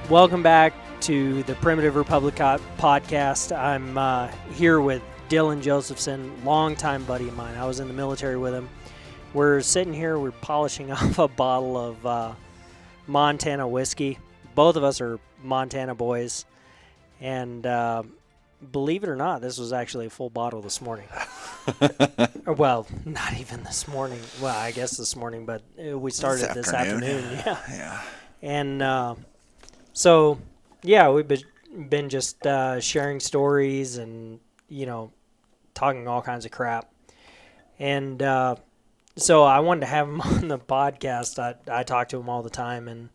Welcome back to the Primitive Republic podcast. I'm here with Dylan Josephson, longtime buddy of mine. I was in the military with him. We're sitting here, we're polishing off a bottle of Montana whiskey. Both of us are Montana boys. And believe it or not, this was actually a full bottle this morning. Well, not even this morning. Well, I guess this morning, but we started this afternoon. Yeah. And so, yeah, we've been just sharing stories and, talking all kinds of crap. And so I wanted to have him on the podcast. I talk to him all the time. And,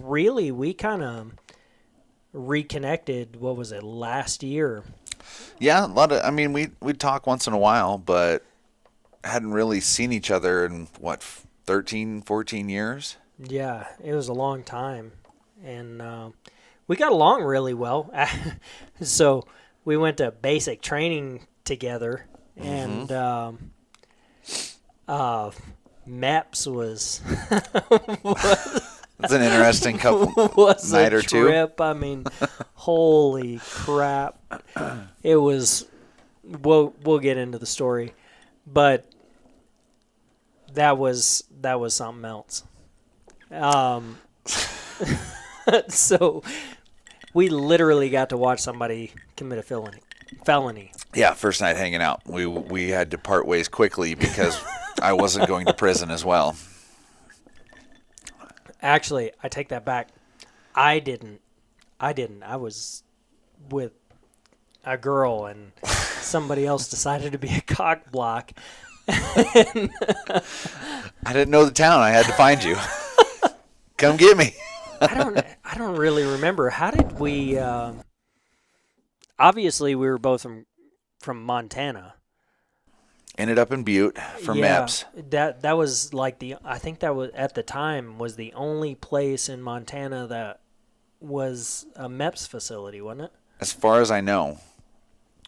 really, we kind of reconnected, what was it, last year? Yeah, we'd talk once in a while, but hadn't really seen each other in, 13, 14 years? Yeah, it was a long time. And we got along really well. So we went to basic training together. And MEPS was... It's an interesting night or two. Trip. I mean, holy crap! It was. We'll get into the story, but that was something else. So we literally got to watch somebody commit a felony. Yeah, first night hanging out, we had to part ways quickly because I wasn't going to prison as well. Actually, I take that back. I didn't. I was with a girl, and somebody else decided to be a cock block. I didn't know the town. I had to find you. Come get me. I don't really remember. How did we? Obviously, we were both from Montana. Ended up in Butte for MEPS. That was I think that was at the time was the only place in Montana that was a MEPS facility, wasn't it? As far as I know.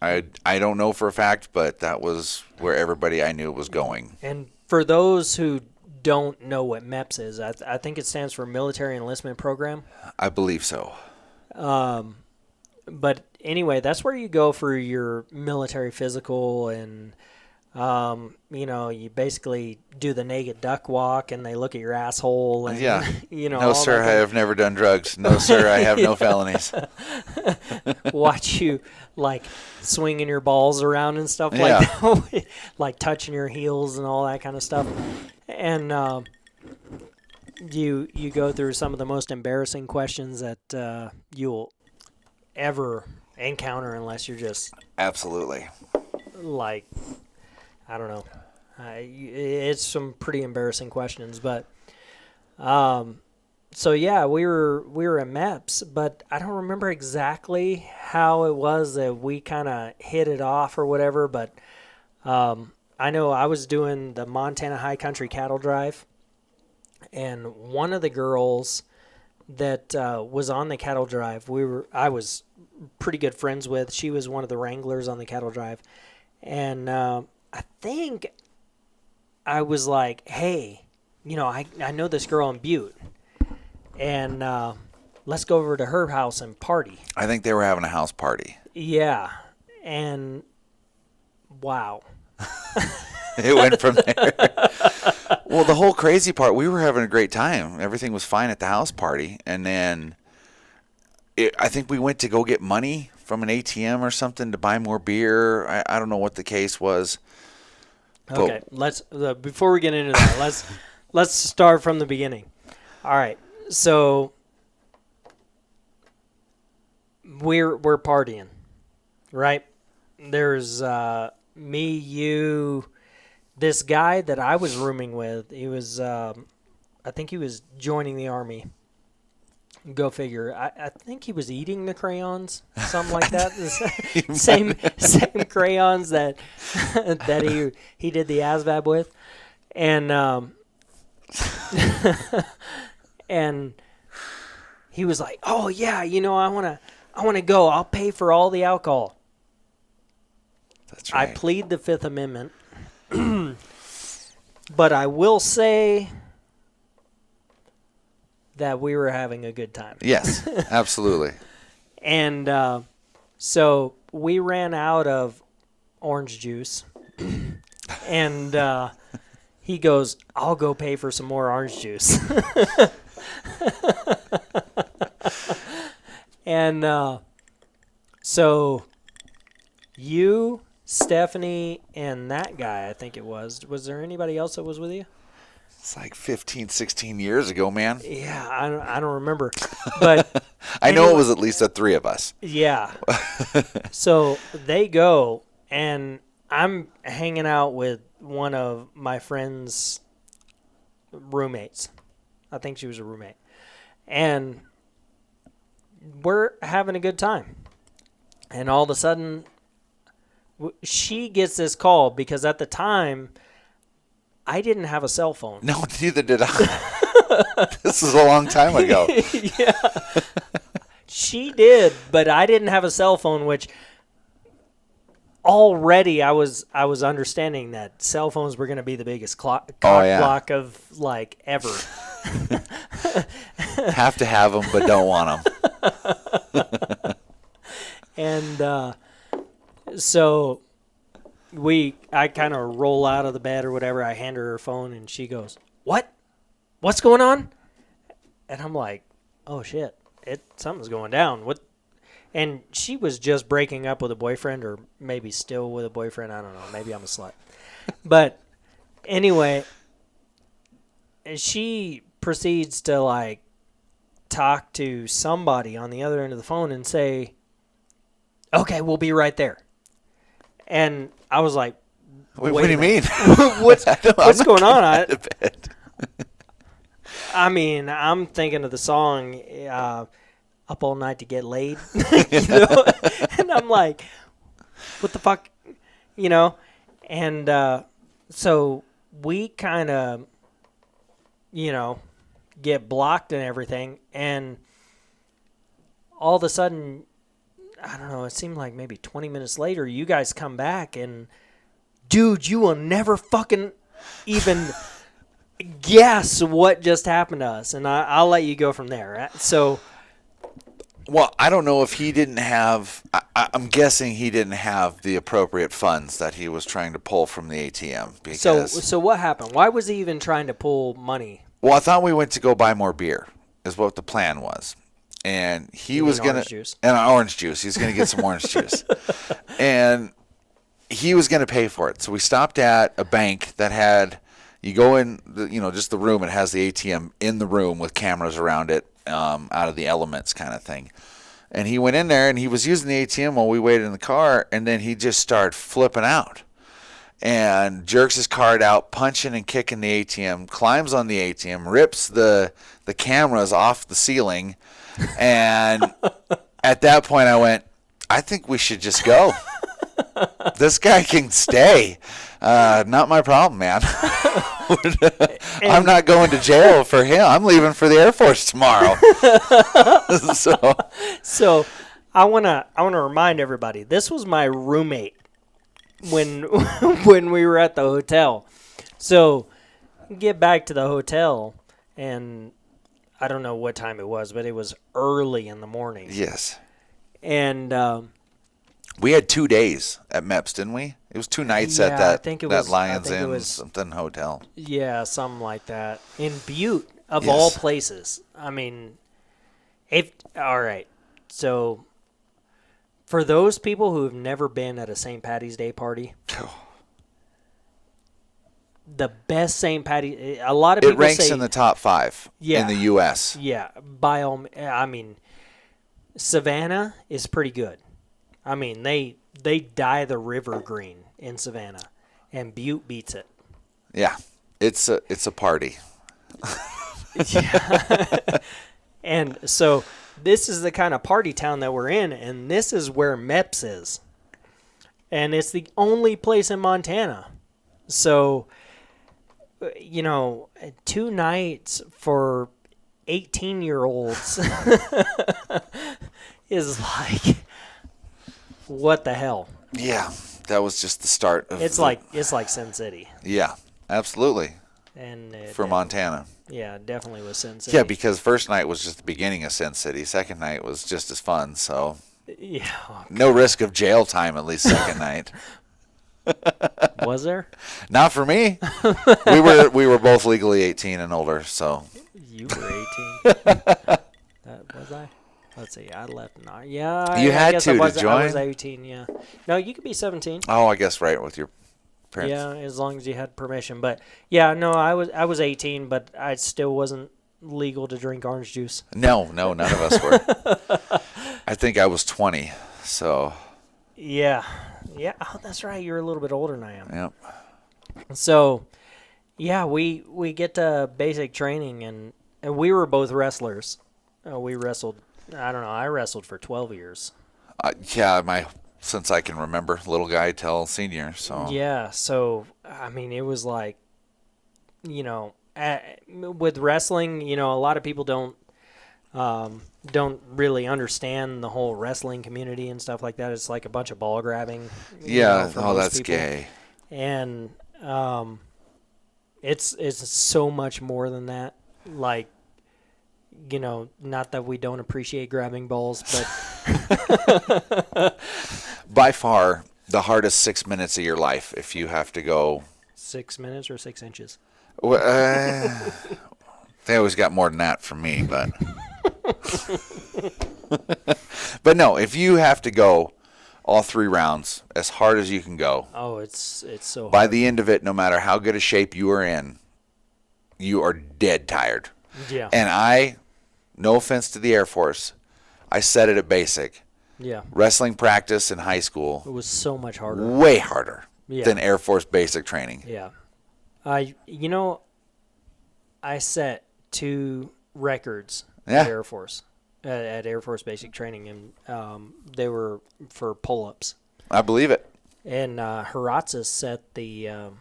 I don't know for a fact, but that was where everybody I knew was going. And for those who don't know what MEPS is, I think it stands for Military Enlistment Program. I believe so. But anyway, that's where you go for your military physical and you basically do the naked duck walk and they look at your asshole and, No, sir, I have never done drugs. No, sir, I have no felonies. Watch you, swinging your balls around and stuff like that, like touching your heels and all that kind of stuff. And you go through some of the most embarrassing questions that you'll ever encounter unless you're just... Absolutely. I don't know. It's some pretty embarrassing questions, but so yeah, we were at MEPS, but I don't remember exactly how it was that we kind of hit it off or whatever. But I know I was doing the Montana High Country Cattle Drive, and one of the girls that was on the cattle drive, I was pretty good friends with. She was one of the wranglers on the cattle drive, and I think I was like, hey, I know this girl in Butte, and let's go over to her house and party. I think they were having a house party. Yeah, and wow. It went from there. Well, the whole crazy part, we were having a great time. Everything was fine at the house party, and then I think we went to go get money from an ATM or something to buy more beer. I don't know what the case was. Okay, let's before we get into that, let's start from the beginning. All right, so we're partying, right? There's me, you, this guy that I was rooming with. He was, I think he was joining the Army. Go figure. I think he was eating the crayons, something like that. same crayons that he did the ASVAB with, and and he was like, "Oh yeah, I wanna go. I'll pay for all the alcohol." That's right. I plead the Fifth Amendment, but I will say that we were having a good time. Yes, absolutely. And so we ran out of orange juice. And he goes, I'll go pay for some more orange juice. And so you, Stephanie, and that guy, I think it was there anybody else that was with you? It's like 15, 16 years ago, man. Yeah, I don't remember. But I know it was at least the three of us. Yeah. So they go, and I'm hanging out with one of my friend's roommates. I think she was a roommate. And we're having a good time. And all of a sudden, she gets this call because at the time, I didn't have a cell phone. No, neither did I. This is a long time ago. Yeah. She did, but I didn't have a cell phone, which already I was understanding that cell phones were going to be the biggest cock block of like ever. Have to have them, but don't want them. And so I kind of roll out of the bed or whatever. I hand her phone, and she goes, "What? What's going on?" And I'm like, "Oh shit, something's going down." What? And she was just breaking up with a boyfriend, or maybe still with a boyfriend. I don't know. Maybe I'm a slut. But anyway, she proceeds to like talk to somebody on the other end of the phone and say, "Okay, we'll be right there." And I was like, Wait, what do you mean? What's going on? I mean, I'm thinking of the song Up All Night to Get Laid. You know? And I'm like, what the fuck? You know? And so we kind of, get blocked and everything. And all of a sudden, I don't know, it seemed like maybe 20 minutes later, you guys come back and, dude, you will never fucking even guess what just happened to us. And I'll let you go from there. Right? So, well, I don't know if he didn't have, I'm guessing he didn't have the appropriate funds that he was trying to pull from the ATM. Because, so what happened? Why was he even trying to pull money? Well, I thought we went to go buy more beer, is what the plan was. And he was going to, and orange juice. He's going to get some orange juice. And he was going to pay for it. So we stopped at a bank that had, you go in, just the room. It has the ATM in the room with cameras around it, out of the elements kind of thing. And he went in there and he was using the ATM while we waited in the car. And then he just started flipping out and jerks his card out, punching and kicking the ATM, climbs on the ATM, rips the cameras off the ceiling. And at that point I went, I think we should just go. This guy can stay. Not my problem, man. I'm not going to jail for him. I'm leaving for the Air Force tomorrow. So I wanna remind everybody, this was my roommate when we were at the hotel. So get back to the hotel, and I don't know what time it was, but it was early in the morning. Yes. And we had 2 days at MEPS, didn't we? It was 2 nights at that Lions Inn something hotel. Yeah, something like that. In Butte, of yes. all places. I mean, all right. So for those people who have never been at a St. Patty's Day party, the best St. Patty's, a lot of people say... It ranks in the top 5 in the U.S. Yeah. Savannah is pretty good. I mean, they dye the river green in Savannah, and Butte beats it. Yeah. It's a party. Yeah. And so this is the kind of party town that we're in, and this is where MEPS is. And it's the only place in Montana. So, 2 nights for 18-year-olds is like, what the hell? Yeah, that was just the start of it's like Sin City. Yeah, absolutely. And for Montana. Yeah, definitely was Sin City. Yeah, because first night was just the beginning of Sin City. Second night was just as fun. So Yeah. Oh, no risk of jail time at least second night. was there? Not for me. We were both legally 18 and older, so You were 18. Was I? Let's see. I left. Yeah, you I had guess to I join. was 18. Yeah. No, you could be 17. Oh, I guess right with your parents. Yeah, as long as you had permission. But yeah, no, I was 18, but I still wasn't legal to drink orange juice. No, none of us were. I think I was 20. So. Yeah. Yeah. Oh, that's right. You're a little bit older than I am. Yep. So, yeah, we get to basic training, and we were both wrestlers. We wrestled. I don't know. I wrestled for 12 years. Yeah, since I can remember, little guy till senior. So. Yeah. So I mean, it was like, with wrestling, a lot of people don't really understand the whole wrestling community and stuff like that. It's like a bunch of ball grabbing. Yeah. For Oh, most that's people. gay. And it's so much more than that. Like, not that we don't appreciate grabbing balls, but By far the hardest 6 minutes of your life if you have to go. 6 minutes or 6 inches. Well, they always got more than that from me, but. But no, if you have to go all 3 rounds as hard as you can go. Oh, it's so hard. By the end of it, no matter how good a shape you are in, you are dead tired. Yeah. And no offense to the Air Force, I said it at basic. Yeah. Wrestling practice in high school, It was so much harder. way harder Yeah. than Air Force basic training. Yeah. I set 2 records Yeah. at Air Force, at Air Force basic training, and they were for pull-ups. I believe it. And Hiratzis set the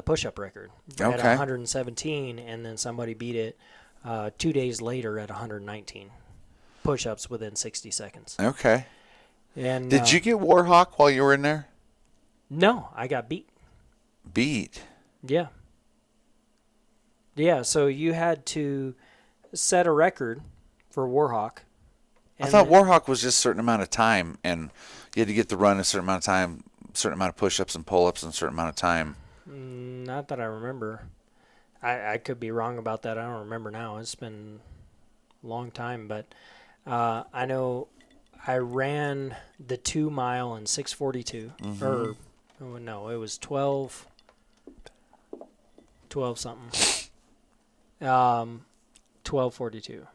push-up record at Okay. 117, and then somebody beat it 2 days later at 119 push-ups within 60 seconds. Okay. And Did you get Warhawk while you were in there? No, I got beat. Beat. Yeah. Yeah, so you had to set a record for Warhawk. I thought Warhawk was just a certain amount of time, and you had to get the run a certain amount of time, certain amount of push-ups and pull-ups in a certain amount of time. Not that I remember. I could be wrong about that. I don't remember now. It's been a long time, but I know I ran the 2 mile in 6:42. Or no, it was 12 something. 12:42.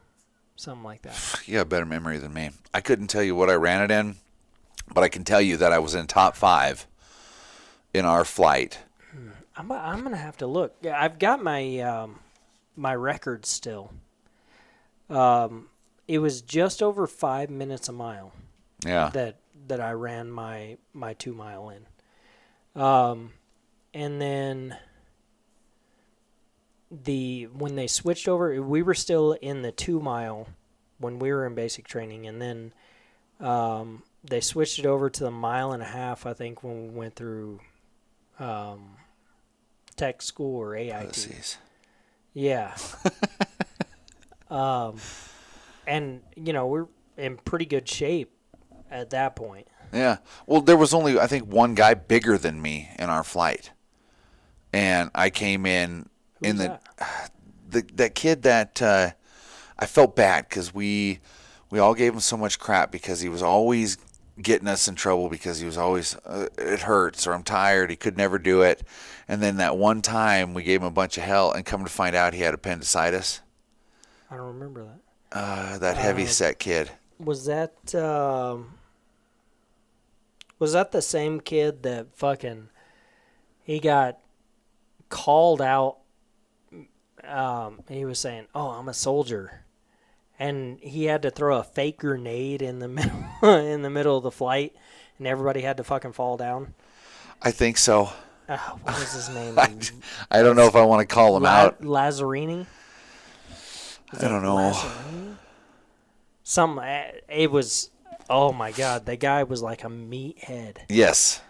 Something like that. You have better memory than me. I couldn't tell you what I ran it in, but I can tell you that I was in top 5 in our flight. I'm gonna have to look. Yeah, I've got my my record still. It was just over 5 minutes a mile. Yeah. That I ran my 2 mile in. And then when they switched over, we were still in the 2 mile when we were in basic training, and then they switched it over to the 1.5 mile, I think, when we went through tech school or AIT. Pussies. Yeah. And we're in pretty good shape at that point. Yeah. Well, there was only, I think, one guy bigger than me in our flight. And I came in Who's that kid that I felt bad because we all gave him so much crap because he was always getting us in trouble because he was always, it hurts or I'm tired. He could never do it. And then that one time we gave him a bunch of hell and come to find out he had appendicitis. I don't remember that. That heavy set kid. Was that the same kid that he got called out? He was saying, "Oh, I'm a soldier," and he had to throw a fake grenade in the middle of the flight, and everybody had to fucking fall down. I think so. What was his name? I don't know if I want to call him out. Lazzarini. I don't know. It was, oh my God, the guy was like a meathead. Yes.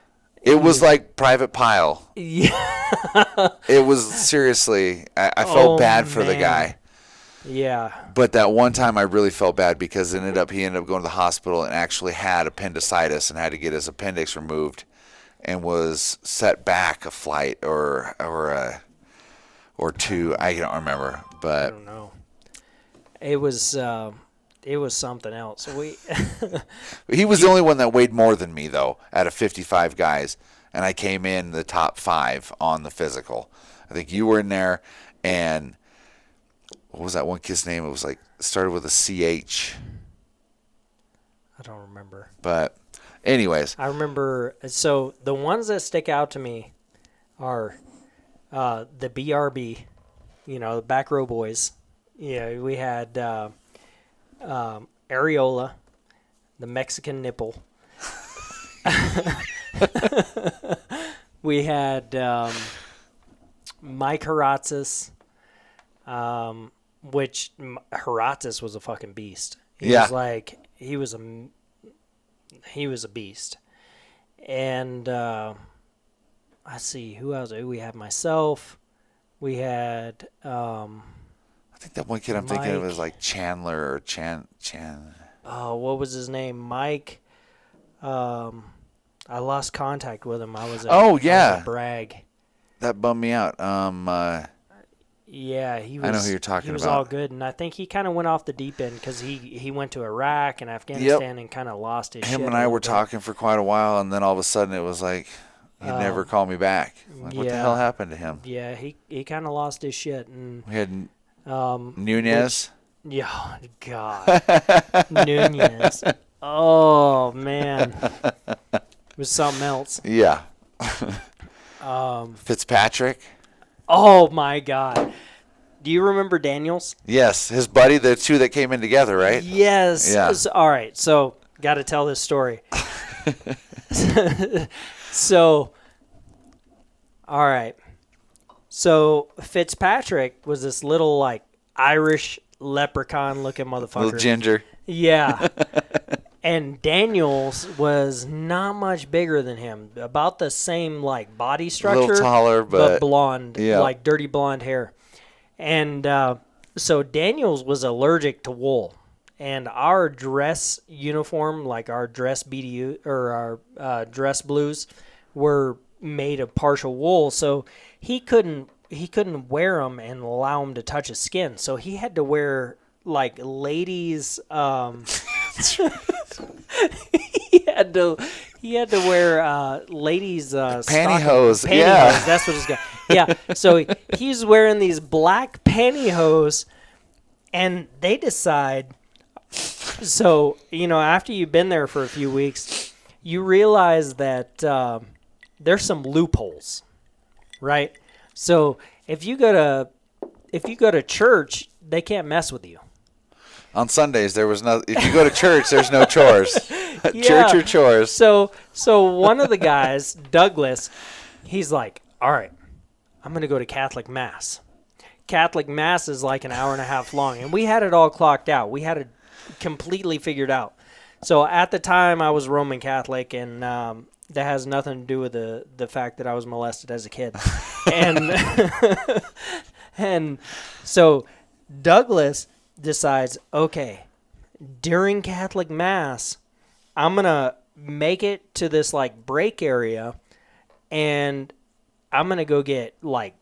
It was like Private Pile. Yeah. It was seriously, I felt bad for the guy. Yeah. But that one time I really felt bad because he ended up going to the hospital and actually had appendicitis and had to get his appendix removed and was set back a flight or two. I don't remember, I but don't know. It was something else. he was the only one that weighed more than me, though, out of 55 guys. And I came in the top 5 on the physical. I think you were in there. And what was that one kid's name? It was like, started with a CH. I don't remember. But anyways. I remember. So the ones that stick out to me are the BRB, the back row boys. Yeah, we had Areola, the Mexican nipple. We had Mike Haratzis, which Haratzis was a fucking beast. He was a beast. And let's see, who else? We had myself. We had I think that one kid I'm thinking of is like Chandler or Chan. Oh, what was his name? Mike. I lost contact with him. I was a brag. That bummed me out. Yeah, he was. I know who you're talking about. He was about. all good, and I think he kind of went off the deep end because he went to Iraq and Afghanistan and kind of lost his shit. Him and I were talking for quite a while, and then all of a sudden it was like he never called me back. Like, what the hell happened to him? Yeah, he kind of lost his shit. And we had Nunez. Yeah, God. Nunez. Oh, man. It was something else. Yeah. Fitzpatrick. Oh, my God. Do you remember Daniels? Yes. His buddy, the two that came in together, right? Yes. Yeah. All right. So, got to tell this story. So, all right. So, Fitzpatrick was this little, like, Irish leprechaun-looking motherfucker. Little ginger. Yeah. And Daniels was not much bigger than him. About the same, like, body structure. A little taller, but blonde. Yeah. Like, dirty blonde hair. And so Daniels was allergic to wool. And our dress uniform, like our dress BDU, or our dress blues, were made of partial wool. So he couldn't wear them and allow them to touch his skin. So he had to wear, like, ladies... he had to wear ladies pantyhose. Pantyhose. Yeah, that's what it's got. Yeah, so he's wearing these black pantyhose, and they decide. So after you've been there for a few weeks, you realize that there's some loopholes, right? So if you go to church, they can't mess with you. On Sundays, there was no. If you go to church, there's no chores. Yeah. Church or chores. So one of the guys, Douglas, he's like, "All right, I'm gonna go to Catholic Mass. Catholic Mass is like an hour and a half long, and we had it all clocked out. We had it completely figured out. So at the time, I was Roman Catholic, and that has nothing to do with the fact that I was molested as a kid, and and so Douglas decides, okay, during Catholic Mass, I'm going to make it to this, like, break area, and I'm going to go get, like,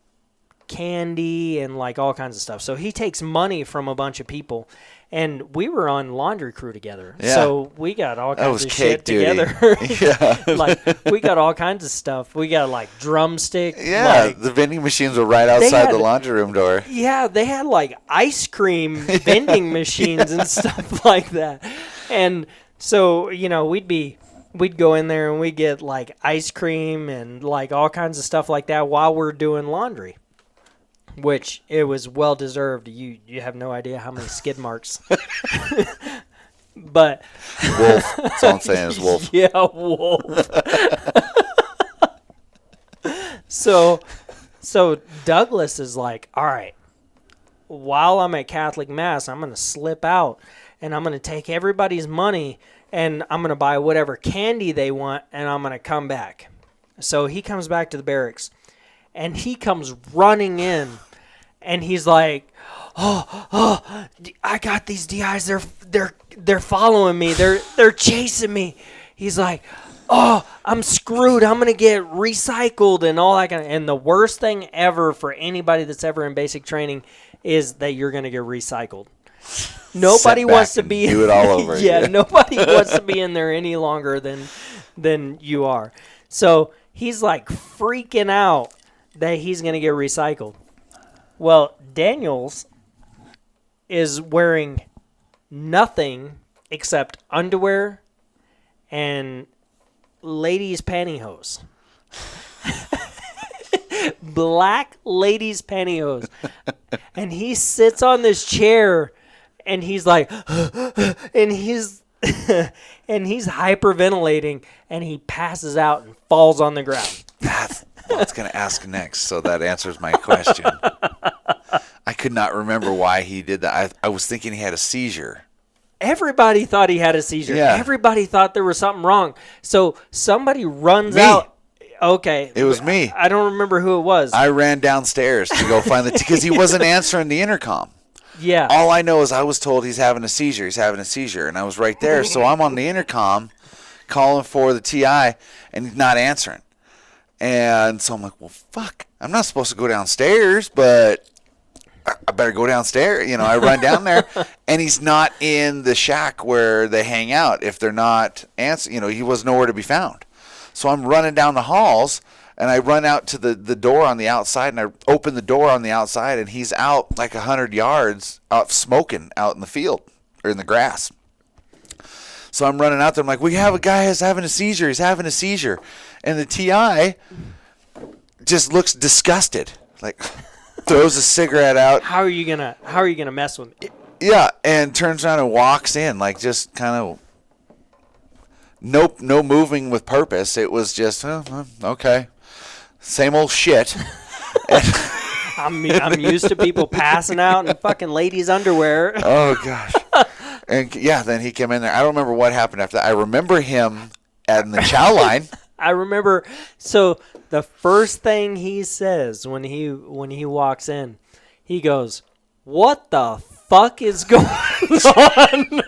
candy and, like, all kinds of stuff. So he takes money from a bunch of people, and we were on laundry crew together. Yeah. So we got all kinds of shit duty. together. Yeah. Like, we got all kinds of stuff. We got, like, drumstick. Yeah, like, the vending machines were right outside the laundry room door. Yeah, they had, like, ice cream vending machines and stuff like that. And so, we'd go in there and we'd get, like, ice cream and, like, all kinds of stuff like that while we're doing laundry, which it was well deserved. You have no idea how many skid marks. But Wolf. That's all I'm saying is wolf. Yeah, wolf. So Douglas is like, all right, while I'm at Catholic Mass, I'm going to slip out and I'm going to take everybody's money and I'm going to buy whatever candy they want and I'm going to come back. So he comes back to the barracks, and he comes running in, and he's like, "Oh, I got these DIs. They're following me. They're chasing me." He's like, "Oh, I'm screwed. I'm gonna get recycled and all that kind of." And the worst thing ever for anybody that's ever in basic training is that you're gonna get recycled. Nobody wants to be do it all over. Yeah, nobody wants to be in there any longer than you are. So he's like freaking out that he's gonna get recycled. Well, Daniels is wearing nothing except underwear and ladies' pantyhose. Black ladies' pantyhose. And he sits on this chair and he's like, and he's and he's hyperventilating and he passes out and falls on the ground. That's what I was going to ask next, so that answers my question. I could not remember why he did that. I was thinking he had a seizure. Everybody thought he had a seizure. Yeah. Everybody thought there was something wrong. So somebody runs Me. out. Okay. It was me. I don't remember who it was. I ran downstairs to go find because he wasn't answering the intercom. Yeah. All I know is I was told he's having a seizure. He's having a seizure, and I was right there. So I'm on the intercom calling for the TI, and he's not answering. And so I'm like, well, fuck. I'm not supposed to go downstairs, but I better go downstairs. You know, I run down there, and he's not in the shack where they hang out. If they're not answering, you know, he was nowhere to be found. So I'm running down the halls, and I run out to the door on the outside, and I open the door on the outside, and he's out like 100 yards out smoking out in the field or in the grass. So I'm running out there. I'm like, we have a guy who's having a seizure. He's having a seizure. And the TI just looks disgusted, like throws a cigarette out. How are you gonna mess with me? Yeah, and turns around and walks in, like just kind of no moving with purpose. It was just okay, same old shit. I'm used to people passing out in fucking ladies' underwear. Oh gosh. And yeah, then he came in there. I don't remember what happened after that. I remember him at the chow line. I remember. So the first thing he says when he walks in, he goes, "What the fuck is going on?"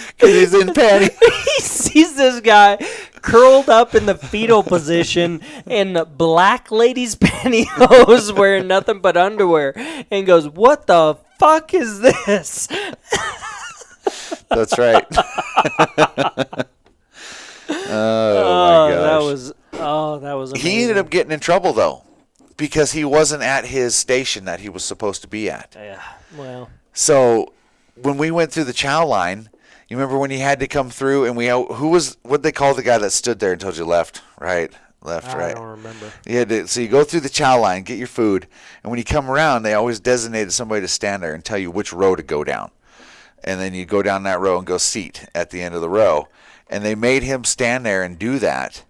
Because he's in panty. He sees this guy curled up in the fetal position in black ladies' pantyhose, wearing nothing but underwear, and goes, "What the fuck is this?" That's right. Oh my gosh. That was amazing. He ended up getting in trouble though, because he wasn't at his station that he was supposed to be at. Yeah. Well. So when we went through the chow line, you remember when he had to come through, and what'd they call the guy that stood there and told you left, right? Left, right. I don't remember. So you go through the chow line, get your food, and when you come around, they always designated somebody to stand there and tell you which row to go down. And then you go down that row and go seat at the end of the row. And they made him stand there and do that.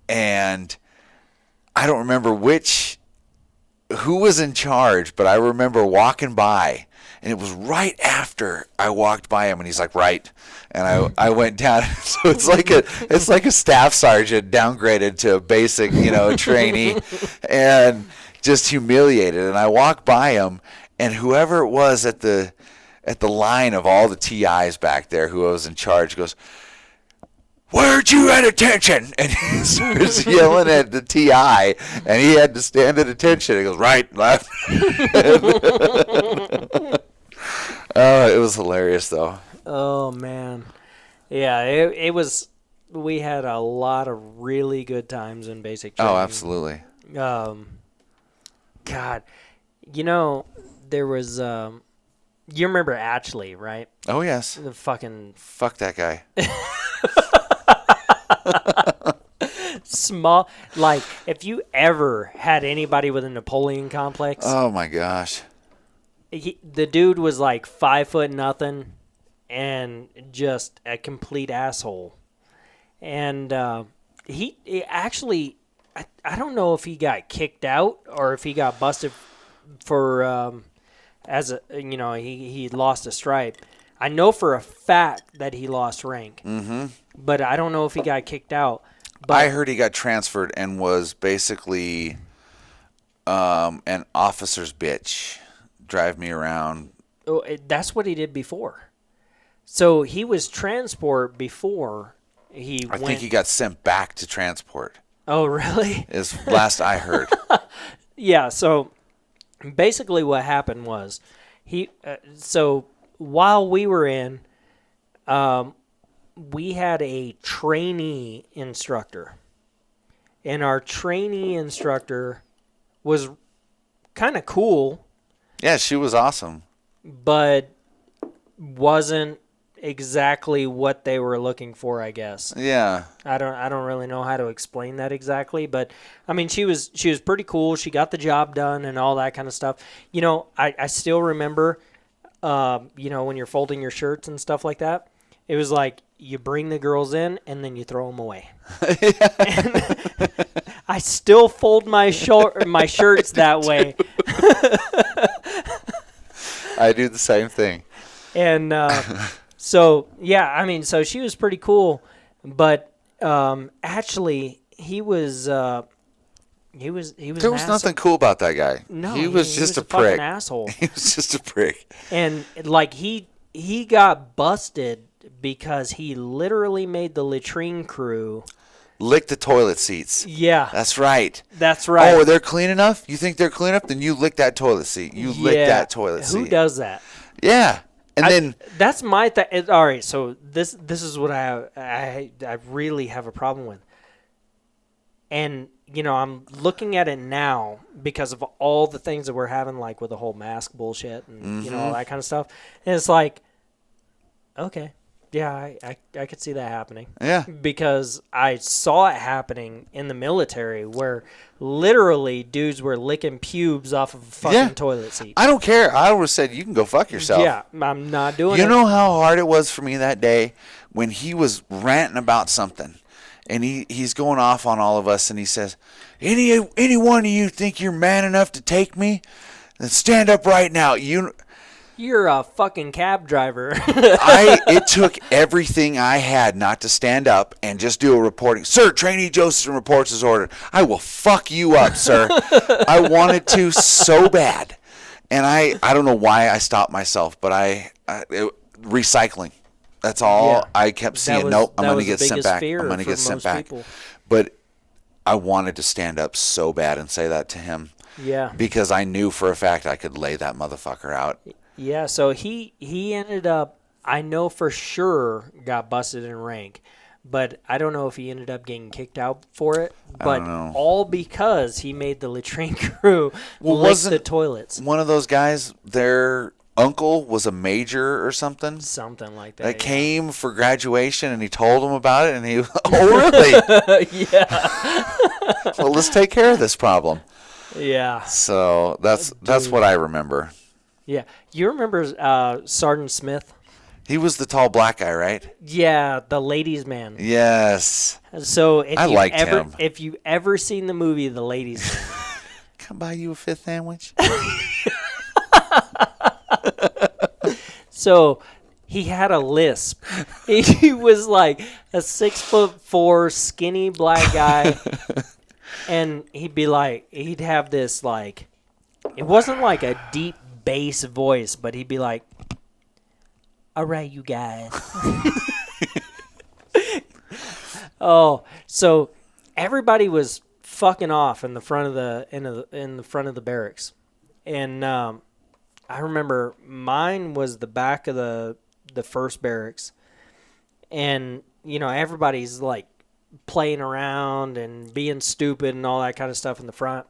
And I don't remember who was in charge, but I remember walking by, and it was right after I walked by him, and he's like, right. And I went down. So it's like a staff sergeant downgraded to a basic, trainee, and just humiliated. And I walked by him, and whoever it was at the line of all the TIs back there, who was in charge, goes, "Where'd you at attention?" And he starts yelling at the TI, and he had to stand at attention. He goes, right, left. It was hilarious, though. Oh, man. Yeah, it was. We had a lot of really good times in basic training. Oh, absolutely. God. There was. You remember Ashley, right? Oh, yes. The fucking. Fuck that guy. Small, like if you ever had anybody with a Napoleon complex, Oh my gosh. the dude was like 5 nothing, and just a complete asshole. And he actually, I don't know if he got kicked out or if he got busted for he lost a stripe. I know for a fact that he lost rank. Mm-hmm. But I don't know if he got kicked out. I heard he got transferred and was basically an officer's bitch. Drive me around. Oh, that's what he did before. So he was transport before he I think he got sent back to transport. Oh, really? Is last I heard. Yeah, so basically what happened was so while we were in, we had a trainee instructor. And our trainee instructor was kind of cool. Yeah, she was awesome. But wasn't exactly what they were looking for, I guess. Yeah. I don't really know how to explain that exactly, but I mean she was pretty cool. She got the job done and all that kind of stuff. You know, I still remember you know, when you're folding your shirts and stuff like that, it was like you bring the girls in and then you throw them away. I still fold my shirts that way. I do the same thing. And so, yeah, I mean, so she was pretty cool, but actually he was There was nothing cool about that guy. No, he was just a a prick. fucking asshole. He was just a prick. And like he got busted because he literally made the latrine crew lick the toilet seats. Yeah. That's right. That's right. Oh, they're clean enough? You think they're clean enough? Then you lick that toilet seat. You lick that toilet seat. Who does that? Yeah. And then that's my thing. All right, so this is what I really have a problem with. And you know, I'm looking at it now because of all the things that we're having, like with the whole mask bullshit and you know all that kind of stuff. And it's like, okay, yeah, I could see that happening. Yeah. Because I saw it happening in the military where literally dudes were licking pubes off of a fucking toilet seat. I don't care. I always said, you can go fuck yourself. Yeah, I'm not doing it. You know how hard it was for me that day when he was ranting about something, and he's going off on all of us, and he says, any one of you think you're man enough to take me? Then stand up right now. You're a fucking cab driver. It took everything I had not to stand up and just do a reporting. Sir, trainee Josephson reports as ordered. I will fuck you up, sir. I wanted to so bad. And I don't know why I stopped myself, but recycling. That's all. Yeah. I kept seeing, nope, I'm going to get sent back. I'm going to get sent back. People. But I wanted to stand up so bad and say that to him. Yeah. Because I knew for a fact I could lay that motherfucker out. Yeah, so he ended up, I know for sure, got busted in rank. But I don't know if he ended up getting kicked out for it. But all because he made the latrine crew lick the toilets. One of those guys, their uncle was a major or something? Something like that. That came for graduation, and he told him about it, and he, oh, really? Yeah. Well, let's take care of this problem. Yeah. So that's what I remember. Yeah. You remember Sergeant Smith? He was the tall black guy, right? Yeah, the ladies' man. Yes. So I liked him. If you've ever seen the movie The Ladies' Man. Can I buy you a fifth sandwich? So he had a lisp. He was like a 6'4" skinny black guy. And he'd have this like, it wasn't like a deep bass voice, but he'd be like, all right, you guys. Oh, so everybody was fucking off in the front of the barracks, and I remember mine was the back of the first barracks, and you know everybody's like playing around and being stupid and all that kind of stuff in the front,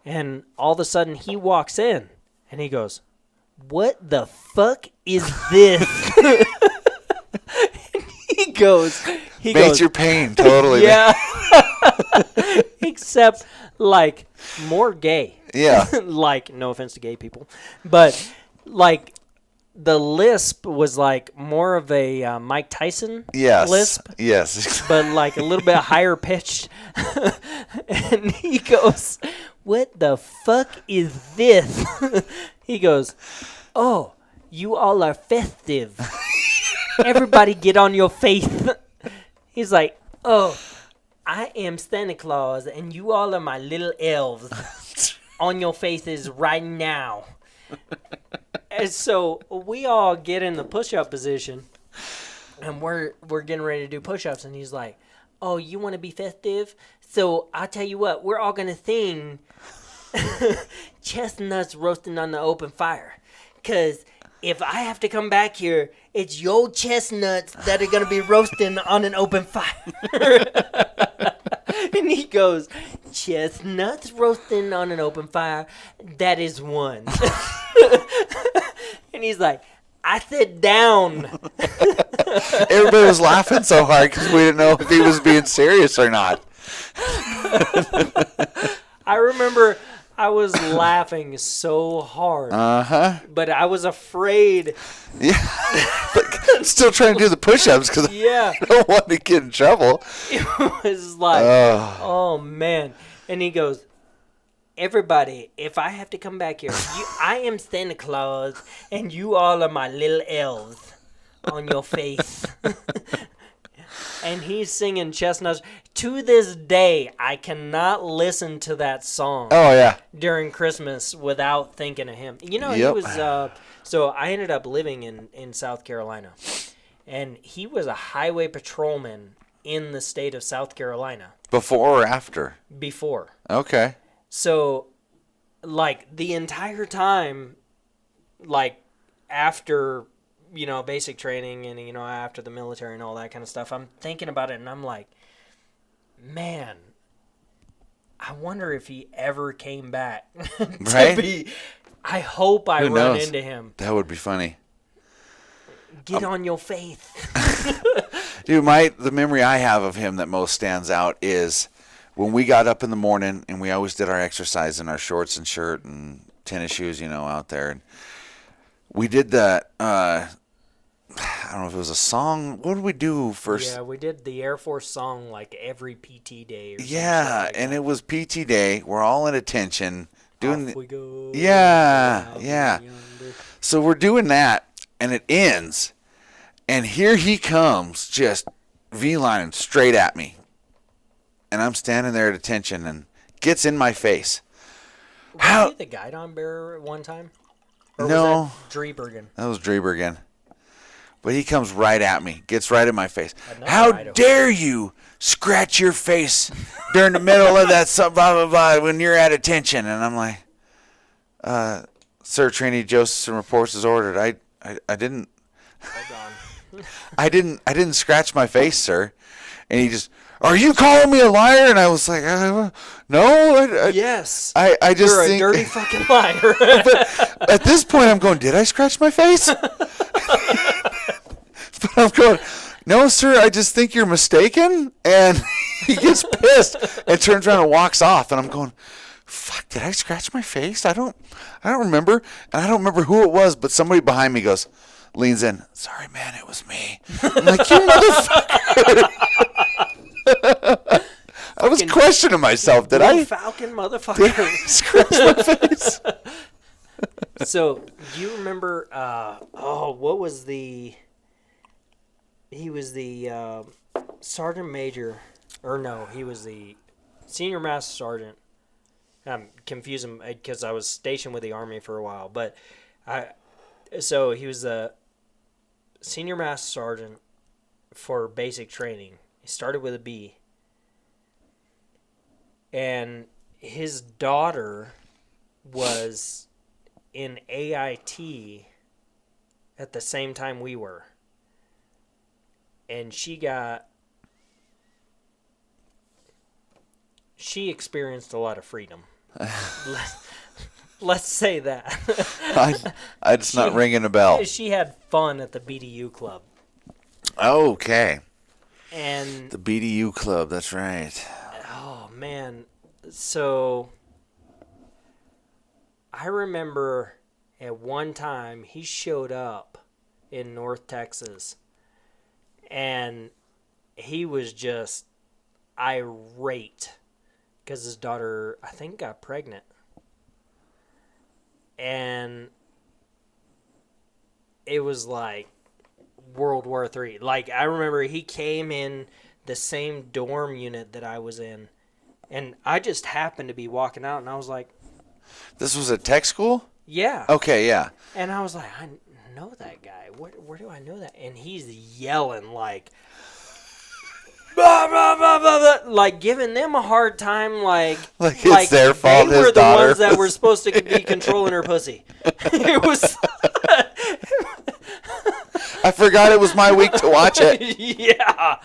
and all of a sudden he walks in and he goes, what the fuck is this? He goes, your pain totally. Yeah. Except like more gay. Yeah. Like, no offense to gay people, but like the lisp was like more of a Mike Tyson lisp. Yes. But like a little bit higher pitched. And he goes, what the fuck is this? He goes, oh, you all are festive. Everybody get on your faith. He's like, oh, I am Santa Claus, and you all are my little elves on your faces right now. And so we all get in the push-up position, and we're getting ready to do push-ups, and he's like, "Oh, you want to be festive? So I'll tell you what, we're all gonna sing chestnuts roasting on the open fire, 'cause if I have to come back here, it's your chestnuts that are gonna be roasting on an open fire." And he goes, "Chestnuts roasting on an open fire, that is one." And he's like, "I sit down." Everybody was laughing so hard because we didn't know if he was being serious or not. I remember I was laughing so hard, but I was afraid. Yeah. But still trying to do the push-ups because Yeah, I don't want to get in trouble. it was like, oh man. And he goes, "Everybody, if I have to come back here, I am Santa Claus, and you all are my little elves on your face." And he's singing chestnuts. To this day, I cannot listen to that song Oh, yeah. during Christmas without thinking of him. You know, he Yep. was, so I ended up living in South Carolina, and he was a highway patrolman in the state of South Carolina Before or after? before. Okay. So, like, the entire time, like, after, basic training and, after the military and all that kind of stuff, I'm thinking about it, and I'm like, man, I wonder if he ever came back to Right? be. I hope I Who run knows? into him. That would be funny. Get on your faith. Dude, the memory I have of him that most stands out is when we got up in the morning and we always did our exercise in our shorts and shirt and tennis shoes, out there. And we did that, I don't know if it was a song. What did we do first? Yeah, we did the Air Force song like every PT day. Or some shit Yeah, like and that. it was PT day. We're all in attention. Doing Off we go. Yeah, Out yeah. yonder. So we're doing that, and it ends, and here he comes, just V-lining straight at me. And I'm standing there at attention, and gets in my face. Was he the guidon bearer at one time? Or No. was that Driebergen? That was Driebergen. But he comes right at me, gets right in my face. Another How Idaho. dare you scratch your face during the middle of that blah, blah, blah, when you're at attention? And I'm like, Sir, Trini Josephson reports as ordered. I didn't, Hold on. I didn't scratch my face, sir. And he just, "Are you calling me a liar?" And I was like, no. Yes. I just You're a think, dirty fucking liar. but at this point, I'm going, did I scratch my face? But I'm going, "No, sir, I just think you're mistaken." And he gets pissed and turns around and walks off. And I'm going, fuck, did I scratch my face? I don't remember. And I don't remember who it was, but somebody behind me leans in, "Sorry, man, it was me." I'm like, "You motherfucker." I was questioning myself. Did I Falcon motherfucker. scratch my face? So, do you remember, what was he was the sergeant major, or no, he was the senior master sergeant. I'm confusing because I was stationed with the Army for a while, but so he was the senior master sergeant for basic training. He started with a B. And his daughter was in AIT at the same time we were. And she experienced a lot of freedom. Let's say that. It's not ringing a bell. She had fun at the BDU club. Okay. And The BDU club, that's right. oh man, so I remember at one time he showed up in North Texas and he was just irate because his daughter, I think, got pregnant. And it was like World War III. Like, I remember he came in the same dorm unit that I was in. And I just happened to be walking out, and I was like, This was a tech school? yeah. Okay, yeah. And I was like, I know that guy. Where do I know that? And he's yelling like, blah, blah, blah, blah, blah, like giving them a hard time, like it's their fault. They were the ones that were supposed to be controlling her pussy. It was. I forgot it was my week to watch it. Yeah,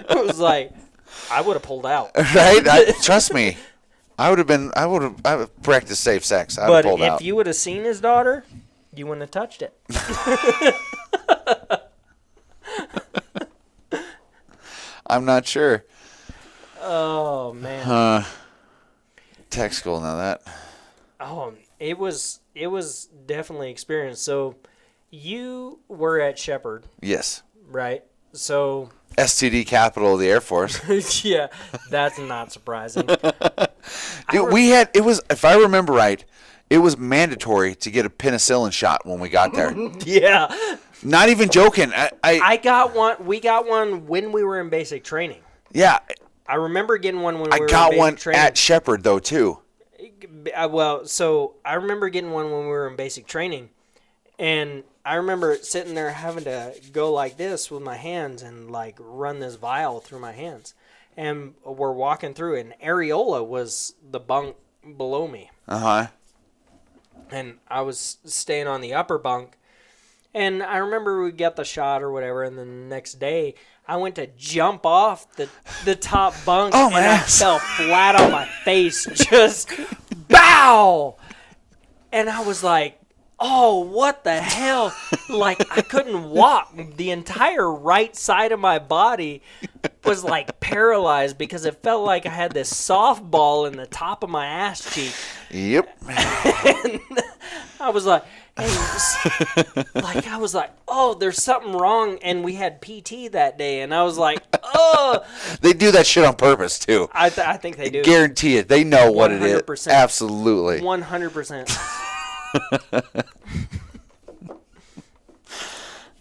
it was like I would have pulled out. Right? Trust me. I would have practiced safe sex. I would have But pulled if out. you would have seen his daughter, you wouldn't have touched it. I'm not sure. Oh man. Tech school, now that. Oh, it was definitely experience. So you were at Shepherd, Yes. right? So STD capital of the Air Force. yeah, that's not surprising. Dude, it was, if I remember right, it was mandatory to get a penicillin shot when we got there. Yeah. Not even joking. I got one. We got one when we were in basic training. Yeah. I remember getting one when we I were got in basic one training. at Shepherd, though, too. Well, so I remember getting one when we were in basic training, and I remember sitting there having to go like this with my hands and like run this vial through my hands, and we're walking through, and Areola was the bunk below me, Uh-huh. and I was staying on the upper bunk, and I remember we got the shot or whatever, and then the next day I went to jump off the top bunk, Oh, and my I ass. fell flat on my face, just bow, and I was like, oh, what the hell? Like, I couldn't walk. The entire right side of my body was like paralyzed because it felt like I had this softball in the top of my ass cheek. Yep. And I was like, I was like, oh, there's something wrong. And we had PT that day. And I was like, oh. They do that shit on purpose, too. I think they do. Guarantee it. They know what it is. 100%. Absolutely. 100%.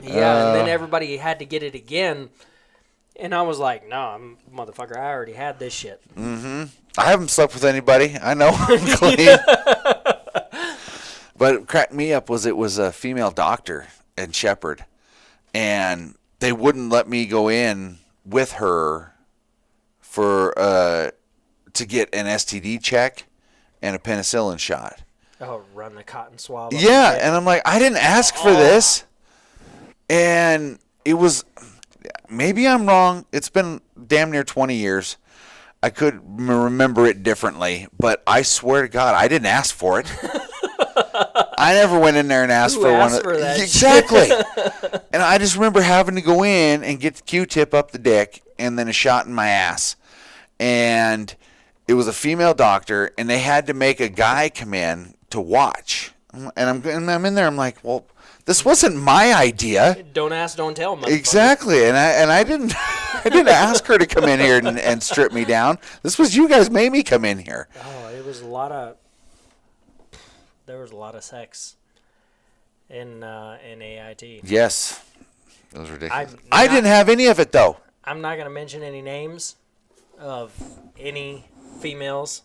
Yeah, and then everybody had to get it again. And I was like, no, motherfucker, I already had this shit. I haven't slept with anybody. I know I'm clean. But what cracked me up was it was a female doctor in Shepherd. And they wouldn't let me go in with her for to get an STD check and a penicillin shot. Oh, run the cotton swab. Yeah, and I'm like, I didn't ask for this. And it was, maybe I'm wrong. It's been damn near 20 years. I could remember it differently, but I swear to God, I didn't ask for it. I never went in there and asked for asked one. For that exactly. And I just remember having to go in and get the Q-tip up the dick and then a shot in my ass. And it was a female doctor, and they had to make a guy come in to watch. And I'm in there. I'm like, well, this wasn't my idea. Don't ask, don't tell, motherfucker. Exactly, and I didn't ask her to come in here and strip me down. This was you guys made me come in here. Oh, there was a lot of sex in AIT. Yes, it was ridiculous. I'm I not- didn't have any of it though. I'm not going to mention any names of any females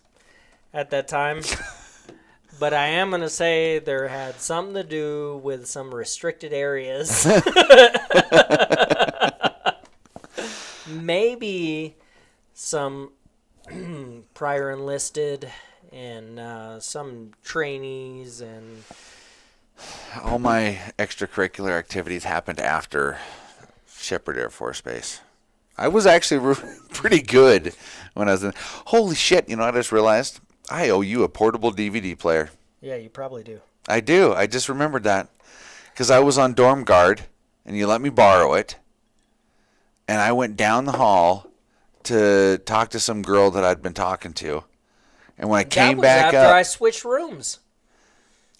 at that time. But I am going to say there had something to do with some restricted areas. Maybe some prior enlisted and some trainees and... All my extracurricular activities happened after Shepherd Air Force Base. I was actually pretty good when I was in. Holy shit! You know, I just realized I owe you a portable DVD player. Yeah, you probably do. I do. I just remembered that because I was on dorm guard and you let me borrow it. And I went down the hall to talk to some girl that I'd been talking to. And when I came back after up, I switched rooms.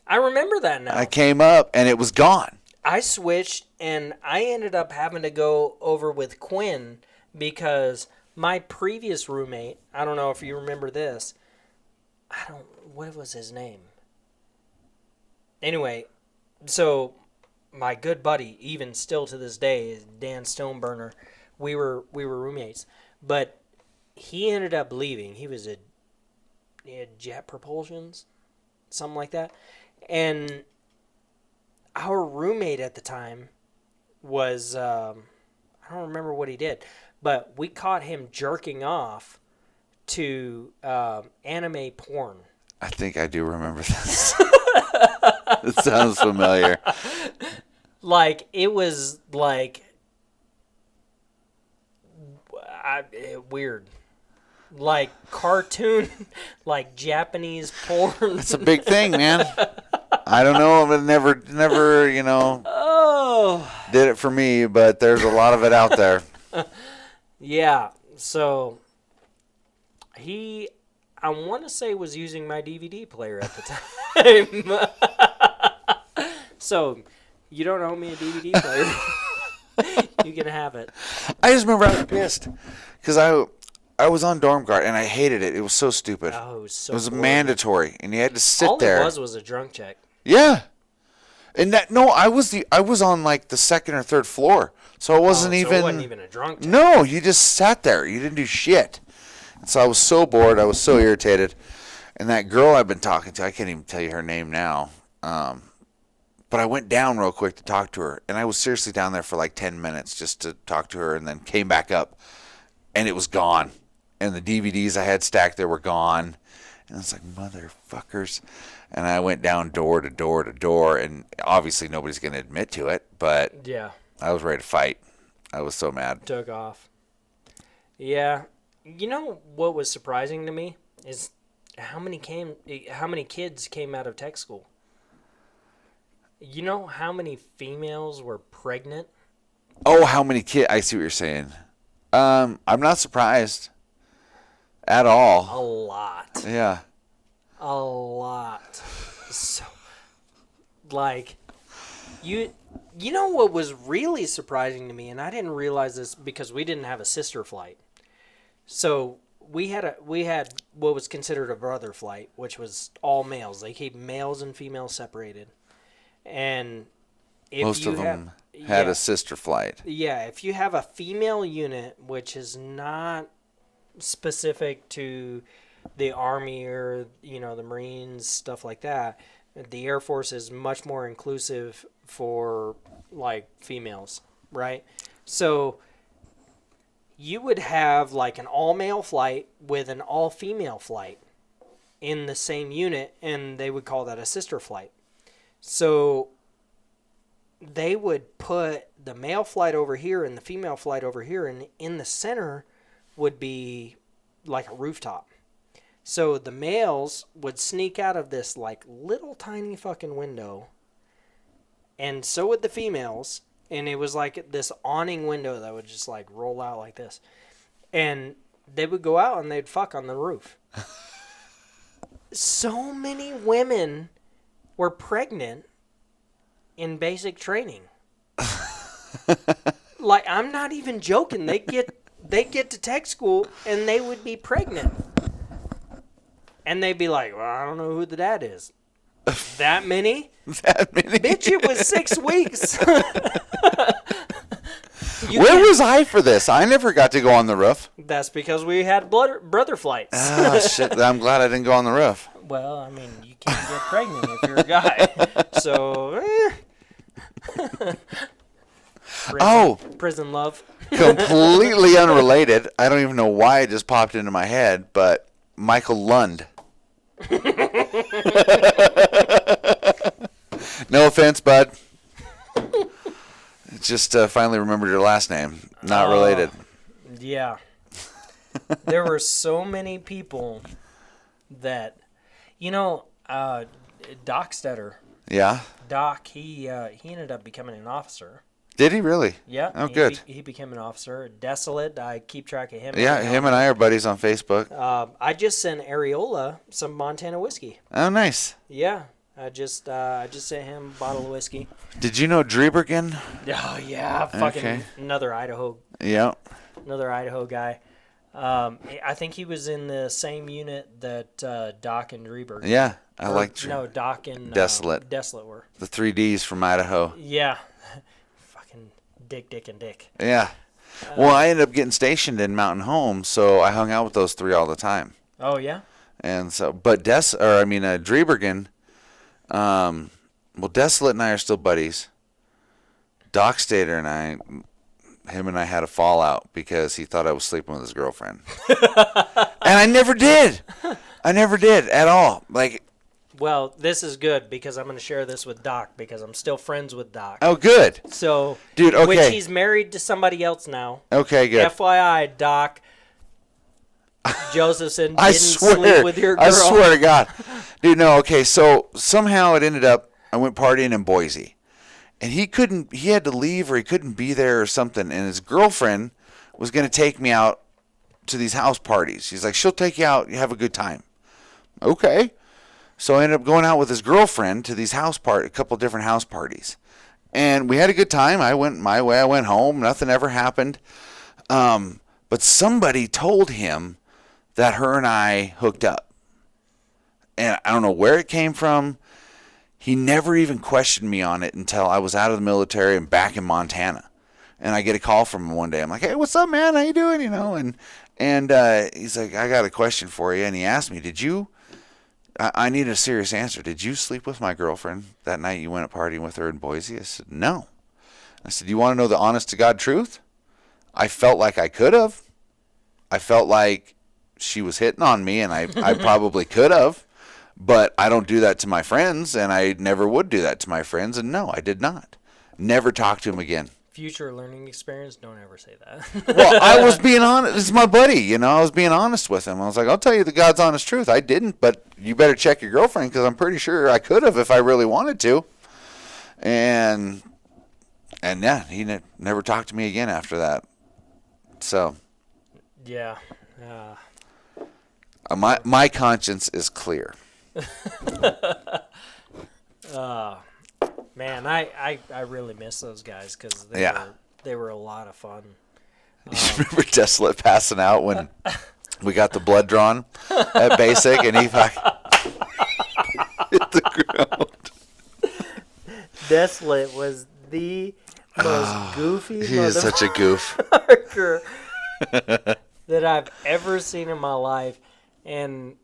I remember that now. I came up and it was gone. I switched and I ended up having to go over with Quinn because my previous roommate, I don't know if you remember this. What was his name? Anyway, so my good buddy, even still to this day, is Dan Stoneburner. we were roommates, but he ended up leaving. He had jet propulsions, something like that, and our roommate at the time was I don't remember what he did, but we caught him jerking off to anime porn. I think I do remember this. It sounds familiar. Like, it was like weird. Like cartoon, like Japanese porn. It's a big thing, man. I don't know. It never, did it for me, but there's a lot of it out there. Yeah. So I want to say, was using my DVD player at the time. So you don't owe me a DVD player. You can have it. I just remember I was pissed because I was on dorm guard and I hated it. It was so stupid. Oh, it was so It was boring. mandatory, and you had to sit All there. it was a drunk check. Yeah. And I was on like the second or third floor. So it wasn't So even it wasn't even a drunk check. No, you just sat there. You didn't do shit. And so I was so bored, I was so irritated. And that girl I've been talking to, I can't even tell you her name now. But I went down real quick to talk to her, and I was seriously down there for like 10 minutes just to talk to her, and then came back up and it was gone. And the DVDs I had stacked there were gone. And I was like, motherfuckers. And I went down door to door to door, and obviously nobody's going to admit to it, but Yeah. I was ready to fight. I was so mad. Took off. Yeah. You know what was surprising to me is how many kids came out of tech school. You know how many females were pregnant? Oh, how many kids? I see what you're saying. I'm not surprised at all. A lot. Yeah. A lot. So, like, you know what was really surprising to me, and I didn't realize this because we didn't have a sister flight. So we had what was considered a brother flight, which was all males. They keep males and females separated, and if Most you of have, them had yeah, a sister flight. yeah, if you have a female unit, which is not specific to the Army or, the Marines, stuff like that, the Air Force is much more inclusive for, like, females, right? So you would have, like, an all-male flight with an all-female flight in the same unit, and they would call that a sister flight. So they would put the male flight over here and the female flight over here, and in the center would be like a rooftop. So the males would sneak out of this like little tiny fucking window, and so would the females, and it was like this awning window that would just like roll out like this, and they would go out and they'd fuck on the roof. So many women were pregnant in basic training. Like, I'm not even joking. They get to tech school and they would be pregnant. And they'd be like, well, I don't know who the dad is. That many? That many? Bitch, it was 6 weeks. Where was I for this? I never got to go on the roof. That's because we had brother flights. Oh, shit. I'm glad I didn't go on the roof. Well, I mean, you can't get pregnant if you're a guy. So, prison love. Completely unrelated. I don't even know why it just popped into my head, but Michael Lund. No offense, bud. Just finally remembered your last name. Not related. Yeah. There were so many people that, Doc Stetter. Yeah? Doc, he ended up becoming an officer. Did he really? Yeah. Oh, good. He became an officer. Desolate, I keep track of him. Yeah, him and I are buddies on Facebook. I just sent Areola some Montana whiskey. Oh, nice. Yeah. I just sent him a bottle of whiskey. Did you know Drebergen? Oh, yeah. Fucking Okay. another Idaho Yeah. guy. I think he was in the same unit that Doc and Dreber. Yeah, I like No, Doc and Desolate. Desolate were. The 3Ds from Idaho. Yeah. Fucking Dick, and Dick. Yeah. Well, I ended up getting stationed in Mountain Home, so I hung out with those three all the time. Oh yeah. And so, but Driebergen, Desolate and I are still buddies. Doc Stater him and I had a fallout because he thought I was sleeping with his girlfriend. And I never did. I never did at all. Like, well, this is good because I'm going to share this with Doc because I'm still friends with Doc. oh, good. So, Dude, okay. Which he's married to somebody else now. Okay, good. FYI, Doc Josephson didn't sleep with your girl. I swear to God. Dude, no, okay. So somehow it ended up, I went partying in Boise. And he had to leave or he couldn't be there or something. And his girlfriend was going to take me out to these house parties. She's like, she'll take you out. You have a good time. Okay. So I ended up going out with his girlfriend to these a couple different house parties. And we had a good time. I went my way. I went home. Nothing ever happened. But somebody told him that her and I hooked up. And I don't know where it came from. He never even questioned me on it until I was out of the military and back in Montana. And I get a call from him one day. I'm like, hey, what's up, man? How you doing? You know, and he's like, I got a question for you. And he asked me, I need a serious answer. Did you sleep with my girlfriend that night you went a partying with her in Boise? I said, no. I said, you want to know the honest to God truth? I felt like I could have. I felt like she was hitting on me, and I probably could have. But I don't do that to my friends, and I never would do that to my friends. And no, I did not. Never talked to him again. Future learning experience, don't ever say that. Well, I was being honest. This is my buddy, you know. I was being honest with him. I was like, I'll tell you the God's honest truth. I didn't, but you better check your girlfriend because I'm pretty sure I could have if I really wanted to. And yeah, he never talked to me again after that. So. Yeah. My conscience is clear. Man, I really miss those guys because they were a lot of fun. You remember Desolate passing out when we got the blood drawn at basic and he hit the ground? Desolate was the most goofy he is such a goof that I've ever seen in my life. And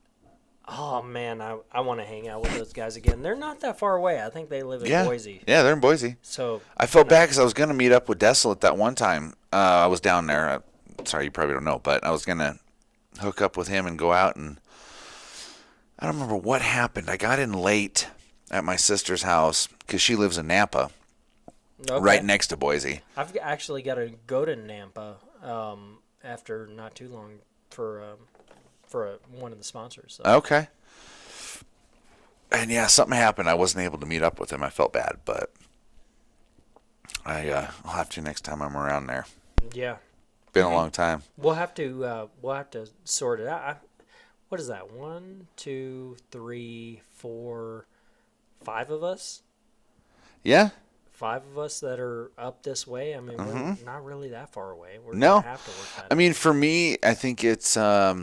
oh man, I want to hang out with those guys again. They're not that far away. I think they live in Boise. Yeah, they're in Boise. So I felt bad because I was going to meet up with Desolate that one time. I was down there. Sorry, you probably don't know, but I was going to hook up with him and go out. And I don't remember what happened. I got in late at my sister's house because she lives in Nampa, right next to Boise. I've actually got to go to Nampa after not too long for one of the sponsors. So. Okay. And yeah, something happened. I wasn't able to meet up with him. I felt bad, but I'll have to next time I'm around there. Yeah. Been a long time. We'll have to sort it out. What is that? 1, 2, 3, 4, 5 of us? Yeah. 5 of us that are up this way. I mean, we're not really that far away. We're no. gonna have to work that I mean, for me, I think it's about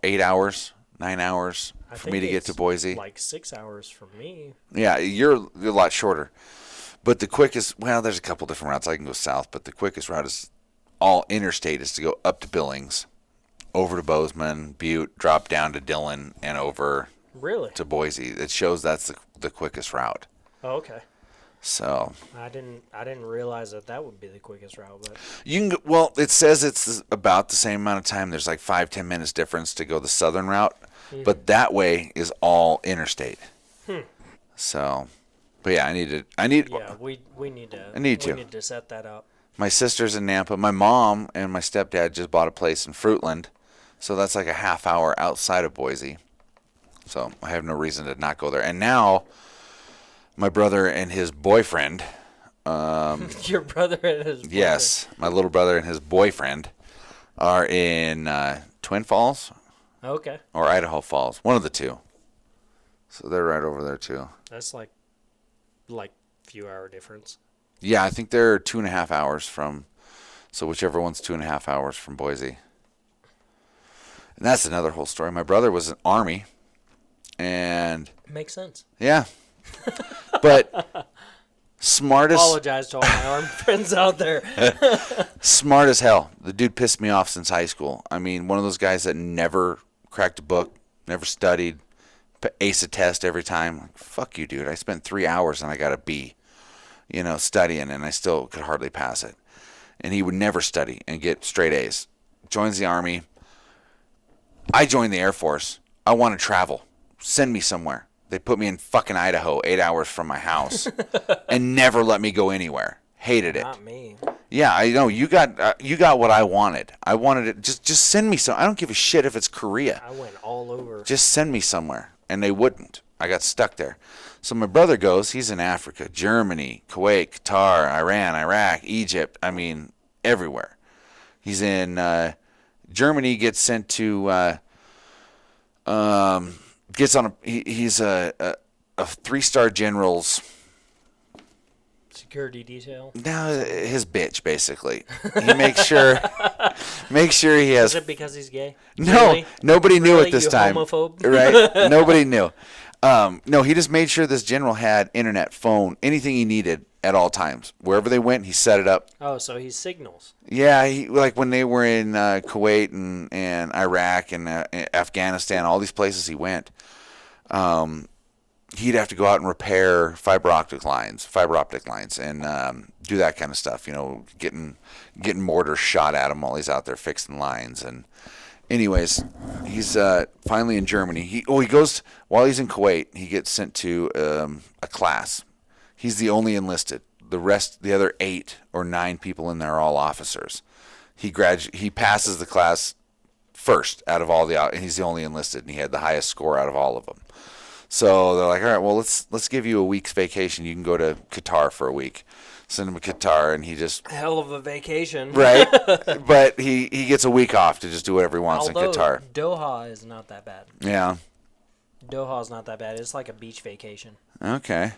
8 hours, 9 hours for me to get to Boise. Like 6 hours for me. Yeah, you're a lot shorter. But the quickest, well, there's a couple different routes. I can go south, but the quickest route is all interstate is to go up to Billings, over to Bozeman, Butte, drop down to Dillon, and over to Boise. It shows that's the quickest route. Oh, okay. So I didn't realize that would be the quickest route, but it says it's about the same amount of time. There's like 5-10 minutes difference to go the southern route, but that way is all interstate. So, but yeah, we need to set that up. My sister's in Nampa. My mom and my stepdad just bought a place in Fruitland, so that's like a half hour outside of Boise. So I have no reason to not go there. And now my brother and his boyfriend. Your brother and his boyfriend. Yes, my little brother and his boyfriend are in Twin Falls. Okay. Or Idaho Falls, one of the two. So they're right over there too. That's like few hour difference. Yeah, I think they're 2.5 hours from. So whichever one's 2.5 hours from Boise. And that's another whole story. My brother was in Army, and makes sense. Yeah. But Smartest. Apologize to all my Army friends out there. Smart as hell. The dude pissed me off since high school. I mean, one of those guys that never cracked a book, never studied, ace a test every time. Like, fuck you, dude. I spent 3 hours and I got a B, studying, and I still could hardly pass it. And he would never study and get straight A's. Joins the Army. I joined the Air Force. I want to travel. Send me somewhere. They put me in fucking Idaho, 8 hours from my house, and never let me go anywhere. Hated it. Not me. Yeah, I know. You got what I wanted. I wanted it. Just send me some. I don't give a shit if it's Korea. I went all over. Just send me somewhere. And they wouldn't. I got stuck there. So my brother goes. He's in Africa, Germany, Kuwait, Qatar, Iran, Iraq, Egypt. I mean, everywhere. He's in Germany. Gets sent to. Gets on a. He's a 3-star general's. Security detail. No, his bitch basically. He makes sure he has. Is it because he's gay? No, Really? nobody knew Really, at this you time. homophobe? Right? Nobody knew. No, he just made sure this general had internet, phone, anything he needed at all times. Wherever they went, he set it up. Oh, so he signals. Yeah, like when they were in Kuwait and Iraq and Afghanistan, all these places he went. He'd have to go out and repair fiber optic lines, and do that kind of stuff. Getting mortars shot at him while he's out there fixing lines. And anyways, he's finally in Germany. He goes while he's in Kuwait. He gets sent to a class. He's the only enlisted. The other 8 or 9 people in there are all officers. He passes the class first out of all and he's the only enlisted, and he had the highest score out of all of them. So they're like, all right, well, let's give you a week's vacation. You can go to Qatar for a week. Send him to Qatar, and he just Hell of a vacation. right. But he gets a week off to just do whatever he wants in Qatar. Doha is not that bad. Yeah. Doha is not that bad. It's like a beach vacation. Okay.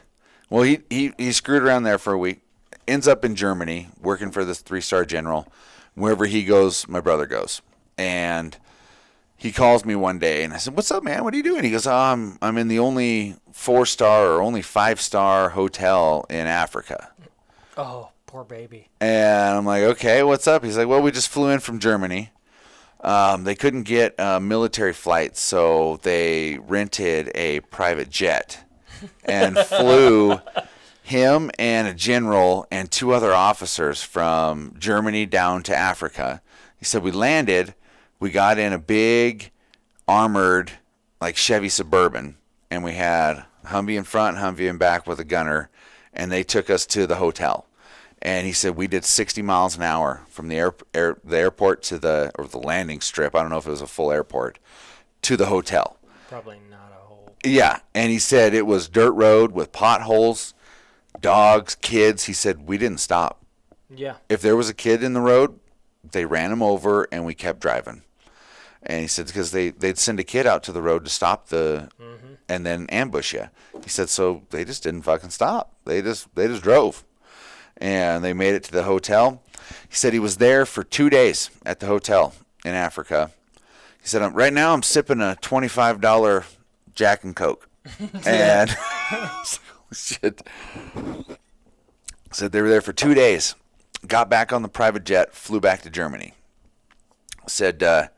Well, he screwed around there for a week. Ends up in Germany working for this 3-star general. Wherever he goes, my brother goes. And he calls me one day, and I said, "What's up, man? What are you doing?" He goes, "I'm in the only 4-star or only 5-star hotel in Africa." Oh, poor baby. And I'm like, "Okay, what's up?" He's like, "Well, we just flew in from Germany. They couldn't get military flights, so they rented a private jet and flew him and a general and 2 other officers from Germany down to Africa." He said, "We landed. We got in a big armored like Chevy Suburban, and we had Humvee in front, Humvee in back with a gunner, and they took us to the hotel." And he said we did 60 miles an hour from the airport to the landing strip. I don't know if it was a full airport, to the hotel. Probably not a whole. Yeah, and he said it was dirt road with potholes, dogs, kids. He said we didn't stop. Yeah. If there was a kid in the road, they ran him over, and we kept driving. And he said because they'd send a kid out to the road to stop and then ambush you. He said so they just didn't fucking stop. They just drove, and they made it to the hotel. He said he was there for 2 days at the hotel in Africa. He said right now I'm sipping a $25 Jack and Coke, and shit. Said they were there for 2 days. Got back on the private jet, flew back to Germany. Said,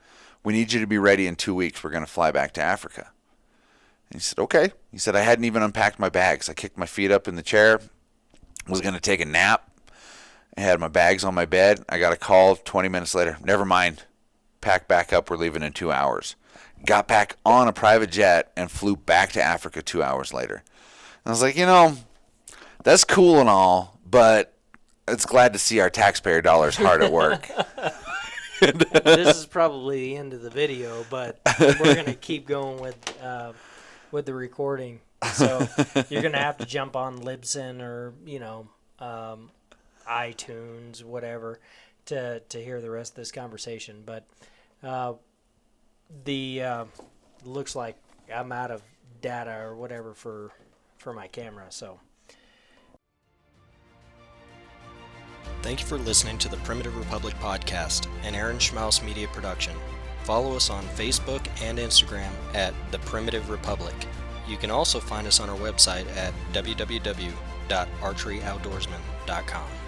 "We need you to be ready in 2 weeks. We're going to fly back to Africa." And he said, "Okay." He said, "I hadn't even unpacked my bags. I kicked my feet up in the chair, was going to take a nap. I had my bags on my bed. I got a call 20 minutes later. Never mind. Pack back up. We're leaving in 2 hours." Got back on a private jet and flew back to Africa 2 hours later. And I was like, that's cool and all, but it's glad to see our taxpayer dollars hard at work. This is probably the end of the video, but we're going to keep going with the recording. So you're going to have to jump on Libsyn or, iTunes, whatever, to hear the rest of this conversation. But looks like I'm out of data or whatever for my camera, so. Thank you for listening to the Primitive Republic Podcast, an Aaron Schmaus media production. Follow us on Facebook and Instagram at The Primitive Republic. You can also find us on our website at www.primitivrepublic.com. www.archeryoutdoorsman.com.